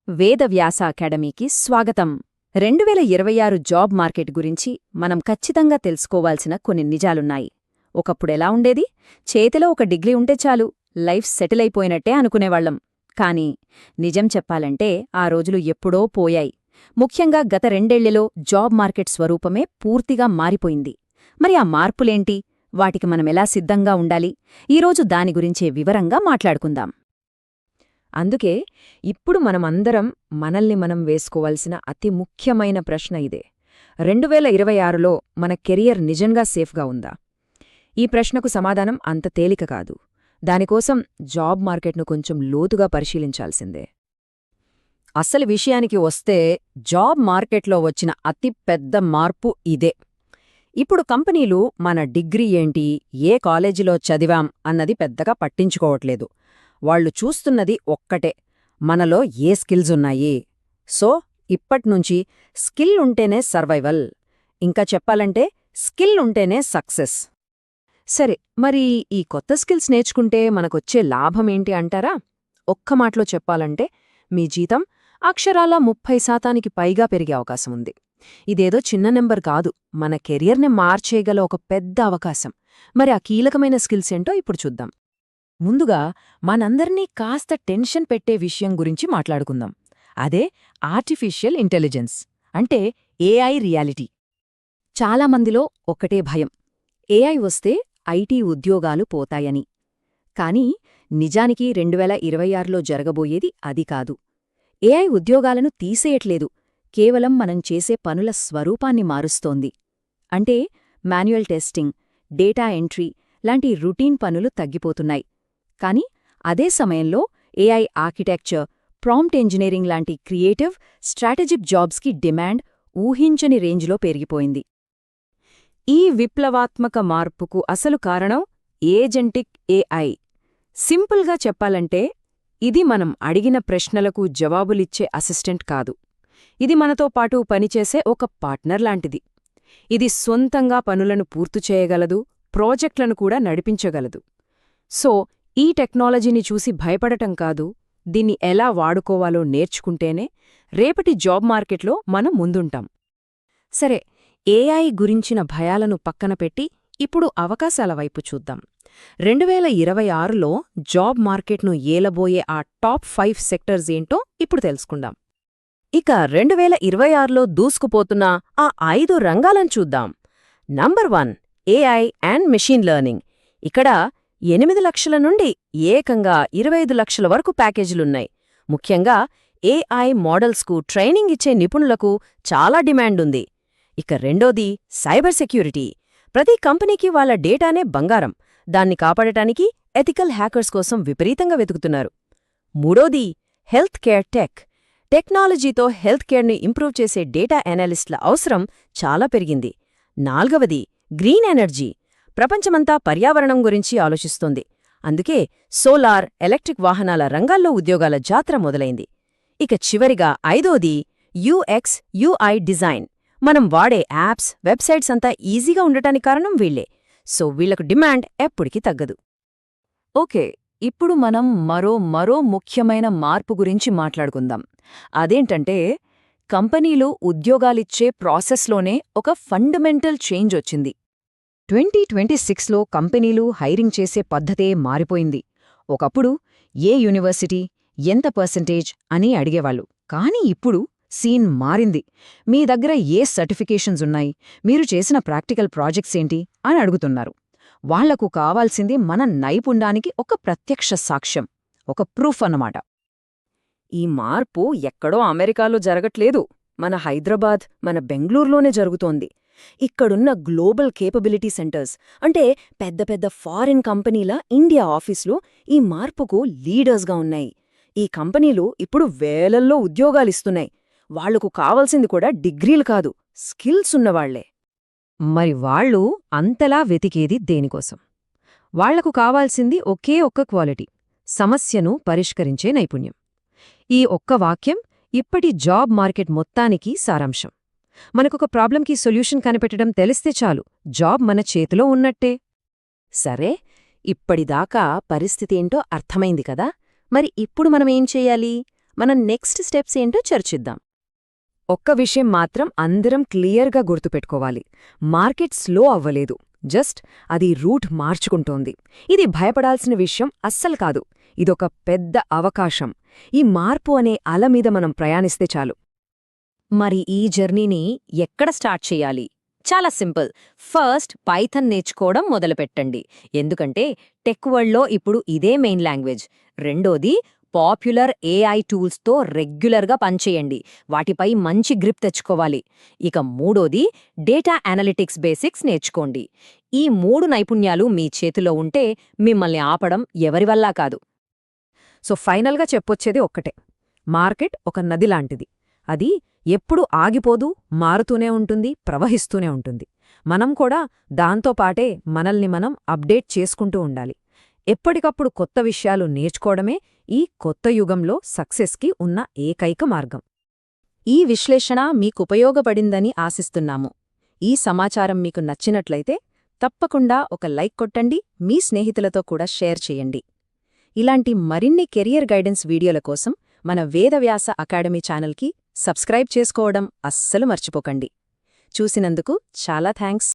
వేదవ్యాస అకాడమీకి స్వాగతం. 2026 job market గురించి మనం ఖచ్చితంగా తెలుసుకోవాల్సిన కొన్ని నిజాలున్నాయి. ఒకప్పుడెలా ఉండేది? చేతిలో ఒక డిగ్రీ ఉంటే చాలు, లైఫ్ సెటిల్ అయిపోయినట్టే అనుకునేవాళ్లం. కానీ నిజం చెప్పాలంటే ఆ రోజులు ఎప్పుడో పోయాయి. ముఖ్యంగా గత రెండేళ్లలో జాబ్ మార్కెట్ స్వరూపమే పూర్తిగా మారిపోయింది. మరి ఆ మార్పులేంటి? వాటికి మనమెలా సిద్ధంగా ఉండాలి? ఈరోజు దాని గురించే వివరంగా మాట్లాడుకుందాం. అందుకే ఇప్పుడు మనమందరం మనల్ని మనం వేసుకోవాల్సిన అతి ముఖ్యమైన ప్రశ్న ఇదే: 2026లో మన కెరియర్ నిజంగా సేఫ్గా ఉందా? ఈ ప్రశ్నకు సమాధానం అంత తేలిక కాదు. దానికోసం జాబ్ మార్కెట్ను కొంచెం లోతుగా పరిశీలించాల్సిందే. అసలు విషయానికి వస్తే జాబ్ మార్కెట్లో వచ్చిన అతి పెద్ద మార్పు ఇదే. ఇప్పుడు కంపెనీలు మన డిగ్రీ ఏంటి, ఏ కాలేజీలో చదివాం అన్నది పెద్దగా పట్టించుకోవట్లేదు. వాళ్లు చూస్తున్నది ఒక్కటే: మనలో ఏ స్కిల్స్ ఉన్నాయి. సో ఇప్పట్నుంచి స్కిల్ ఉంటేనే సర్వైవల్, ఇంకా చెప్పాలంటే స్కిల్ ఉంటేనే సక్సెస్. సరే, మరి ఈ కొత్త స్కిల్స్ నేర్చుకుంటే మనకొచ్చే లాభమేంటి అంటారా? ఒక్క మాటలో చెప్పాలంటే మీ జీతం అక్షరాలా 30% పైగా పెరిగే అవకాశముంది. ఇదేదో చిన్న నెంబర్ కాదు, మన కెరియర్ని మార్చేయగల ఒక పెద్ద అవకాశం. మరి ఆ కీలకమైన స్కిల్స్ ఏంటో ఇప్పుడు చూద్దాం. ముందుగా మనందర్నీ కాస్త టెన్షన్ పెట్టే విషయం గురించి మాట్లాడుకుందాం. అదే ఆర్టిఫిషియల్ ఇంటెలిజెన్స్, అంటే ఏఐ రియాలిటీ. చాలామందిలో ఒక్కటే భయం: ఏఐ వస్తే ఐటీ ఉద్యోగాలు పోతాయని. కానీ నిజానికి 2026లో జరగబోయేది అది కాదు. ఏఐ ఉద్యోగాలను తీసేయట్లేదు, కేవలం మనం చేసే పనుల స్వరూపాన్ని మారుస్తోంది. అంటే మాన్యువల్ టెస్టింగ్, డేటా ఎంట్రీ లాంటి రొటీన్ పనులు తగ్గిపోతున్నాయి. కానీ అదే సమయంలో ఏఐ ఆర్కిటెక్చర్, ప్రాంప్ట్ ఇంజనీరింగ్ లాంటి క్రియేటివ్, స్ట్రాటజిక్ జాబ్స్కి డిమాండ్ ఊహించని రేంజ్లో పెరిగిపోయింది. ఈ విప్లవాత్మక మార్పుకు అసలు కారణం ఏజెంటిక్ ఏఐ. సింపుల్గా చెప్పాలంటే ఇది మనం అడిగిన ప్రశ్నలకు జవాబులిచ్చే అసిస్టెంట్ కాదు. ఇది మనతో పాటు పనిచేసే ఒక పార్ట్నర్ లాంటిది. ఇది సొంతంగా పనులను పూర్తి చేయగలదు, ప్రాజెక్టులను కూడా నడిపించగలదు. సో ఈ టెక్నాలజీని చూసి భయపడటం కాదు, దీన్ని ఎలా వాడుకోవాలో నేర్చుకుంటేనే రేపటి జాబ్ మార్కెట్లో మనం ముందుంటాం. సరే, ఏఐ గురించిన భయాలను పక్కన పెట్టి ఇప్పుడు అవకాశాల వైపు చూద్దాం. 2026లో జాబ్ మార్కెట్ను ఏలబోయే ఆ టాప్ 5 సెక్టర్స్ ఏంటో ఇప్పుడు తెలుసుకుందాం. ఇక 2026లో దూసుకుపోతున్న ఆ 5 రంగాలను చూద్దాం. Number 1, AI and machine learning. ఇక్కడ 8 లక్షల నుండి ఏకంగా 25 లక్షల వరకు ప్యాకేజీలున్నాయి. ముఖ్యంగా ఏఐ మోడల్స్కు ట్రైనింగ్ ఇచ్చే నిపుణులకు చాలా డిమాండుంది. ఇక రెండోది సైబర్ సెక్యూరిటీ. ప్రతి కంపెనీకి వాళ్ళ డేటానే బంగారం, దాన్ని కాపాడటానికి ఎథికల్ హ్యాకర్స్ కోసం విపరీతంగా వెతుకుతున్నారు. మూడోది హెల్త్ కేర్ టెక్. టెక్నాలజీతో హెల్త్ కేర్ని ఇంప్రూవ్ చేసే డేటా ఎనాలిస్ట్ల అవసరం చాలా పెరిగింది. నాల్గవది గ్రీన్ ఎనర్జీ. ప్రపంచమంతా పర్యావరణం గురించి ఆలోచిస్తోంది. అందుకే సోలార్, ఎలక్ట్రిక్ వాహనాల రంగాల్లో ఉద్యోగాల జాత్ర మొదలైంది. ఇక చివరిగా ఐదోది యూఎక్స్ యూఐ డిజైన్. మనం వాడే యాప్స్, వెబ్సైట్స్ అంతా ఈజీగా ఉండటానికి కారణం వీళ్లే. సో వీళ్లకు డిమాండ్ ఎప్పటికీ తగ్గదు. ఓకే, ఇప్పుడు మనం మరో ముఖ్యమైన మార్పు గురించి మాట్లాడుకుందాం. అదేంటంటే కంపెనీలు ఉద్యోగాలిచ్చే ప్రాసెస్లోనే ఒక ఫండమెంటల్ చేంజ్ వచ్చింది. 2026లో కంపెనీలు హైరింగ్ చేసే పద్ధతే మారిపోయింది. ఒకప్పుడు ఏ యూనివర్సిటీ, ఎంత పర్సెంటేజ్ అని అడిగేవాళ్లు. కానీ ఇప్పుడు సీన్ మారింది. మీ దగ్గర ఏ సర్టిఫికేషన్స్ ఉన్నాయి, మీరు చేసిన ప్రాక్టికల్ ప్రాజెక్ట్స్ ఏంటి అని అడుగుతున్నారు. వాళ్లకు కావాల్సింది మన నైపుణ్యానికి ఒక ప్రత్యక్ష సాక్ష్యం, ఒక ప్రూఫ్ అన్నమాట. ఈ మార్పు ఎక్కడో అమెరికాలో జరగట్లేదు, మన హైదరాబాద్, మన బెంగళూరులోనే జరుగుతోంది. ఇక్కడున్న గ్లోబల్ కేపబిలిటీ సెంటర్స్, అంటే పెద్ద పెద్ద ఫారిన్ కంపెనీల ఇండియా ఆఫీసులు ఈ మార్పుకు లీడర్స్గా ఉన్నాయి. ఈ కంపెనీలు ఇప్పుడు వేలల్లో ఉద్యోగాలిస్తున్నాయి. వాళ్లకు కావాల్సింది కూడా డిగ్రీలు కాదు, స్కిల్స్ ఉన్నవాళ్లే. మరి వాళ్లు అంతలా వెతికేది దేనికోసం? వాళ్లకు కావాల్సింది ఒకే ఒక్క క్వాలిటీ: సమస్యను పరిష్కరించే నైపుణ్యం. ఈ ఒక్క వాక్యం ఇప్పటి జాబ్ మార్కెట్ మొత్తానికి సారాంశం. మనకొక ప్రాబ్లంకి సొల్యూషన్ కనిపెట్టడం తెలిస్తే చాలు, జాబ్ మన చేతిలో ఉన్నట్టే. సరే, ఇప్పటిదాకా పరిస్థితేంటో అర్థమైంది కదా. మరి ఇప్పుడు మనమేం చెయ్యాలి? మనం నెక్స్ట్ స్టెప్స్ ఏంటో చర్చిద్దాం. ఒక్క విషయం మాత్రం అందరం క్లియర్గా గుర్తుపెట్టుకోవాలి. మార్కెట్ స్లో అవ్వలేదు, జస్ట్ అది రూట్ మార్చుకుంటోంది. ఇది భయపడాల్సిన విషయం అస్సలు కాదు. ఇదొక పెద్ద అవకాశం. ఈ మార్పు అనే అల మీద మనం ప్రయాణిస్తే చాలు. మరి ఈ జర్నీని ఎక్కడ స్టార్ట్ చేయాలి? చాలా సింపుల్. ఫస్ట్ పైథన్ నేర్చుకోవడం మొదలుపెట్టండి, ఎందుకంటే టెక్ వరల్డ్లో ఇప్పుడు ఇదే మెయిన్ లాంగ్వేజ్. రెండోది, పాపులర్ ఏఐ టూల్స్తో రెగ్యులర్గా పనిచేయండి, వాటిపై మంచి గ్రిప్ తెచ్చుకోవాలి. ఇక మూడోది, డేటా అనలిటిక్స్ బేసిక్స్ నేర్చుకోండి. ఈ 3 నైపుణ్యాలు మీ చేతిలో ఉంటే మిమ్మల్ని ఆపడం ఎవరివల్లా కాదు. సో ఫైనల్గా చెప్పొచ్చేది ఒక్కటే: మార్కెట్ ఒక నది లాంటిది. అది ఎప్పుడూ ఆగిపోదు, మారుతూనే ఉంటుంది, ప్రవహిస్తూనే ఉంటుంది. మనం కూడా దాంతోపాటే మనల్ని మనం అప్డేట్ చేసుకుంటూ ఉండాలి. ఎప్పటికప్పుడు కొత్త విషయాలు నేర్చుకోవడమే ఈ కొత్త యుగంలో సక్సెస్కి ఉన్న ఏకైక మార్గం. ఈ విశ్లేషణ మీకుపయోగపడిందని ఆశిస్తున్నాము. ఈ సమాచారం మీకు నచ్చినట్లయితే తప్పకుండా ఒక లైక్ కొట్టండి, మీ స్నేహితులతో కూడా షేర్ చేయండి. ఇలాంటి మరిన్ని కెరియర్ గైడెన్స్ వీడియోల కోసం మన వేదవ్యాస అకాడమీ ఛానల్కి సబ్స్క్రైబ్ చేసుకోవడం అస్సలు మర్చిపోకండి. చూసినందుకు చాలా థాంక్స్.